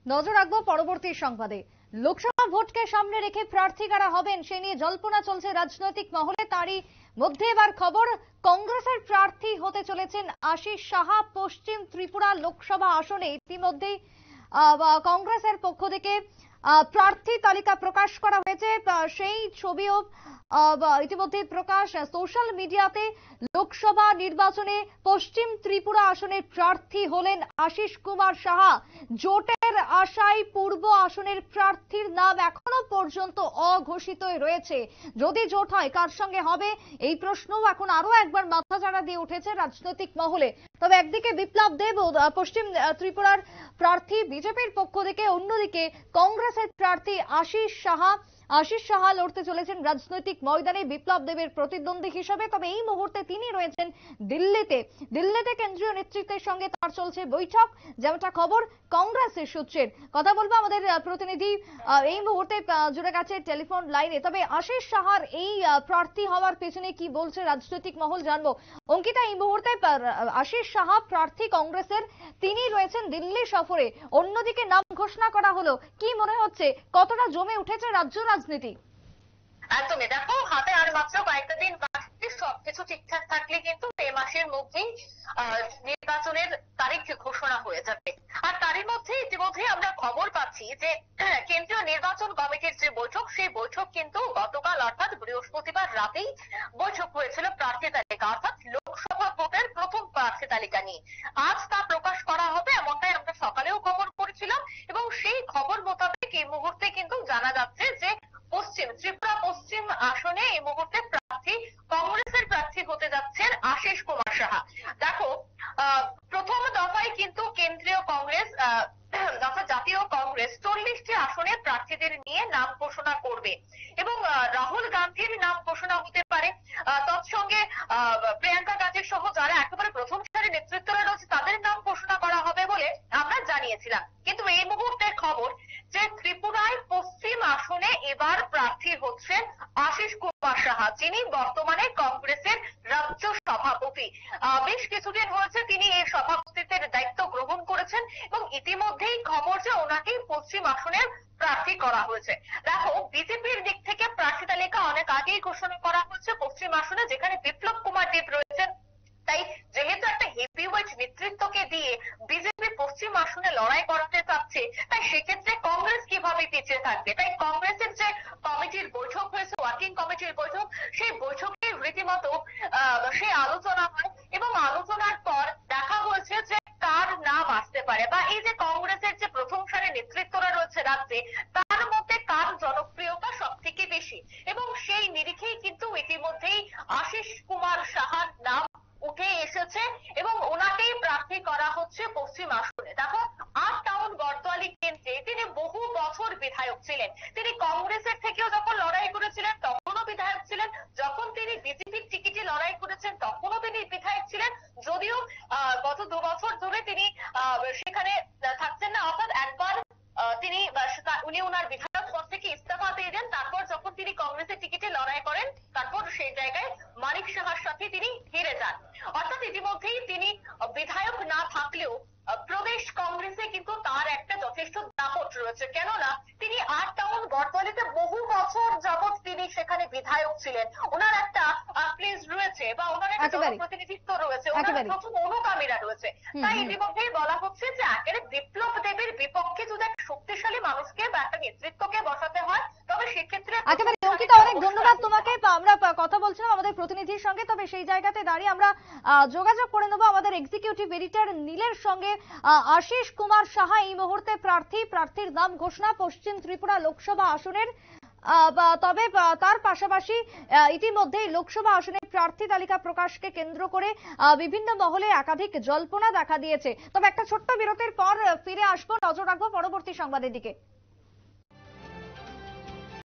নজর রাখবো পরবর্তী সংবাদে। লোকসভা ভোটকে সামনে রেখে প্রার্থী কারা হবেন সে নিয়ে জল্পনা চলছে রাজনৈতিক মহলে। তারই মধ্যে এবার খবর, কংগ্রেসের প্রার্থী হতে চলেছেন আশিস সাহা। পশ্চিম ত্রিপুরা লোকসভা আসনে ইতিমধ্যেই কংগ্রেসের পক্ষ থেকে প্রার্থী তালিকা প্রকাশ করা হয়েছে। সেই ছবিও ইতিমধ্যে প্রকাশ সোশ্যাল মিডিয়াতে। লোকসভা নির্বাচনে পশ্চিম ত্রিপুরা আসনের প্রার্থী হলেন আশিস কুমার সাহা। জোটের আশায় পূর্ব আসনের প্রার্থীর নাম এখনো পর্যন্ত অঘোষিতই রয়েছে। যদি জোট হয় কার সঙ্গে হবে এই প্রশ্নও এখন আরো একবার মাথাচাড়া দিয়ে উঠেছে রাজনৈতিক মহলে। তবে একদিকে বিপ্লব দেব পশ্চিম ত্রিপুরার প্রার্থী বিজেপির পক্ষ থেকে, অন্যদিকে কংগ্রেসের প্রার্থী আশিস সাহা লড়তে চলেছেন রাজনৈতিক ময়দানে বিপ্লব দেবের প্রতিদ্বন্দ্বী হিসেবে। তবে এই মুহূর্তে তিনি রয়েছেন দিল্লিতে কেন্দ্রীয় নেতৃত্বের সঙ্গে তার চলছে বৈঠক, যেমনটা খবর কংগ্রেসের সূত্রের। কথা বলবো আমাদের প্রতিনিধি এই মুহূর্তে জুড়ে গেছে টেলিফোন লাইনে। তবে আশিস সাহার এই প্রার্থী হওয়ার পেছনে কি বলছে রাজনৈতিক মহল জানবো। অঙ্কিতা, এই মুহূর্তে আশিস সাহা প্রার্থী কংগ্রেসের, তিনি রয়েছেন দিল্লি সফরে, অন্যদিকে নাম ঘোষণা করা হলো। কি মনে হচ্ছে কতটা জমে উঠেছে রাজ্য রাজনীতি? একদমই, দেখো হাতে আর মাত্র কয়েকটা দিন বাকি, সবকিছু ঠিকঠাক থাকলে কিন্তু এই মাসের মধ্যেই নির্বাচনের তারিখ ঘোষণা হয়ে যাবে। আর তারই মধ্যে ইতিমধ্যে আমরা খবর পাচ্ছি যে কেন্দ্রীয় নির্বাচন কমিটির যে বৈঠক, সেই বৈঠক কিন্তু গতকাল অর্থাৎ বৃহস্পতিবার রাতেই বৈঠক হয়েছিল প্রার্থী তালিকা, অর্থাৎ লোকসভা ভোটের প্রথম প্রার্থী তালিকা নিয়ে। আজ তা প্রকাশ করা হবে এমনটাই আমরা সকালেও খবর করেছিলাম, এবং সেই খবর মোতাবেক এই মুহূর্তে কিন্তু জানা যাচ্ছে যে ত্রিপুরা পশ্চিম আসনে এই মুহূর্তে প্রার্থী কংগ্রেসের প্রার্থী হতে যাচ্ছেন আশিস কুমার সাহা। দেখো, প্রথম দফায় কিন্তু কেন্দ্রীয় কংগ্রেস জাতীয় কংগ্রেস 40টি আসনের প্রার্থীদের নিয়ে নাম ঘোষণা করবে, এবং রাহুল গান্ধীর নাম ঘোষণা হতে পারে। তৎসঙ্গে প্রিয়াঙ্কা গান্ধী সহ যারা একেবারে প্রথম সারির নেতৃত্বে রয়েছে তাদের নাম ঘোষণা করা হবে বলে আমরা জানিয়েছিলাম। কিন্তু এই মুহূর্তের খবর যে ত্রিপুরায় পশ্চিম আসনে এবার প্রার্থী হচ্ছেন আশিস কুমার সাহা, যিনি বর্তমানে কংগ্রেসের রাজ্য সভাপতি। বেশ কিছুদিন হয়েছে তিনি এই সভাপতিত্বের দায়িত্ব গ্রহণ করেছেন, এবং ইতিমধ্যেই খবর যে ওনাকেই পশ্চিম আসনের প্রার্থী করা হয়েছে। দেখো, বিজেপির দিক থেকে প্রার্থী তালিকা অনেক আগেই ঘোষণা করা হয়েছে পশ্চিম আসনে, যেখানে বিপ্লব কুমার দেব রয়েছেন। তাই যেহেতু একটা হেভিওয়েট নেতৃত্বকে দিয়ে বিজেপি পশ্চিম আসনে লড়াই করাতে চাচ্ছে, তাই সেক্ষেত্রে কংগ্রেস কিভাবে পিছিয়ে থাকবে। তাই কংগ্রেসের যে কমিটির বৈঠক হয়েছে, ওয়ার্কিং কমিটির বৈঠক, সেই বৈঠকে রীতিমতো সেই আলোচনা হয়, এবং আলোচনার পর দেখা হয়েছে যে কার নাম আসতে পারে, বা এই যে কংগ্রেসের যে প্রথম সারির নেতৃত্বরা রয়েছে রাজ্যে, তার মধ্যে কার জনপ্রিয়তা সব থেকে বেশি, এবং সেই নিরিখেই কিন্তু ইতিমধ্যেই আশিস কুমার সাহার নাম উঠে এসেছে, এবং ওনাকেই প্রার্থী করা হচ্ছে পশ্চিম আসনে। দেখো, 8 টাউন গড়তোয়ালি কেন্দ্রে তিনি বহু বছর বিধায়ক ছিলেন। তিনি কংগ্রেসের থেকেও যখন লড়াই করেছিলেন তখনও বিধায়ক ছিলেন, যখন তিনি বিজেপির টিকিটে লড়াই করেছেন তখনও তিনি বিধায়ক ছিলেন। যদিও গত 2 বছর ধরে তিনি সেখানে থাকছেন না, অর্থাৎ একবার উনি ওনার বিধায়ক পদ থেকে ইস্তফা দিয়ে দেন, তারপর যখন তিনি কংগ্রেসের টিকিটে লড়াই করেন তারপর সেই জায়গায় মানিক সাহার সাথে তিনি হেরে যান। অর্থাৎ ইতিমধ্যেই তিনি বিধায়ক না থাকলেও প্রদেশ কংগ্রেসে কিন্তু তার একটা যথেষ্ট দাপট রয়েছে, কেননা তিনি 8 টাউন গড়তোয়ালিতে বহু বছর যাবৎ তিনি সেখানে বিধায়ক ছিলেন। ওনার একটা প্লেস রয়েছে, বা ওনার একটা প্রতিনিধিত্ব রয়েছে, ওনার প্রচুর অনুগামীরা রয়েছে। তাই ইতিমধ্যেই বলা হচ্ছে যে একেবারে বিপ্লব দেবের বিপক্ষে যদি একটা শক্তিশালী মানুষকে বা একটা নেতৃত্বকে বসাতে হয়, তবে সেক্ষেত্রে অঙ্কিতা, অনেক ধন্যবাদ তোমাকে। আমরা কথা বলছিলাম আমাদের প্রতিনিধির সঙ্গে, তবে সেই জায়গাতে দাঁড়িয়ে আমরা যোগাযোগ করে নেবো আমাদের এক্সিকিউটিভ এডিটর নীলের সঙ্গে। আশিস কুমার সাহা এই মুহূর্তে প্রার্থীর নাম ঘোষণা পশ্চিম ত্রিপুরা লোকসভা আসনের। তবে তার পাশাপাশি ইতিমধ্যেই লোকসভা আসনের প্রার্থী তালিকা প্রকাশকে কেন্দ্র করে বিভিন্ন মহলে একাধিক জল্পনা দেখা দিয়েছে। তবে একটা ছোট্ট বিরতির পর ফিরে আসবো, নজর রাখবো পরবর্তী সংবাদের দিকে।